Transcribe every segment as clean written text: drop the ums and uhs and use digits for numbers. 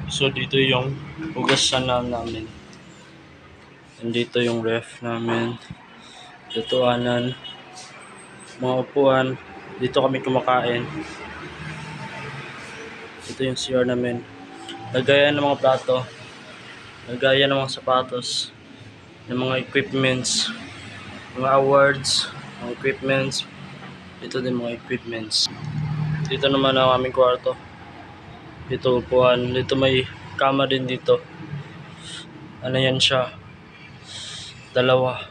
So dito yung hugasan namin. Nandito yung ref namin. Lutuanan. Mga upuan. Dito kami kumakain. Ito yung CR namin. Lagayan ng mga plato. Lagayan ng mga sapatos. Ng mga equipments. Mga awards. Mga equipments. Dito din mga equipments. Dito naman ang aming kwarto. Dito upuan. Dito may kama din dito. Ano yan siya? Dalawa.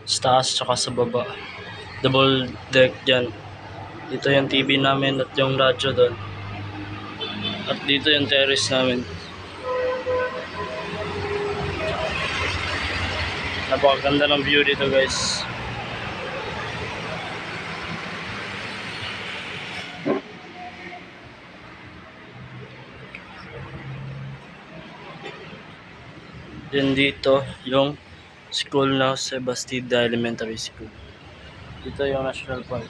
Sa taas tsaka sa baba. Double deck dyan. Dito yung TV namin at yung radyo doon. At dito yung terrace namin. Napakaganda ng view dito guys. Then dito yung school na Sebastida Elementary School. Dito yung National Park.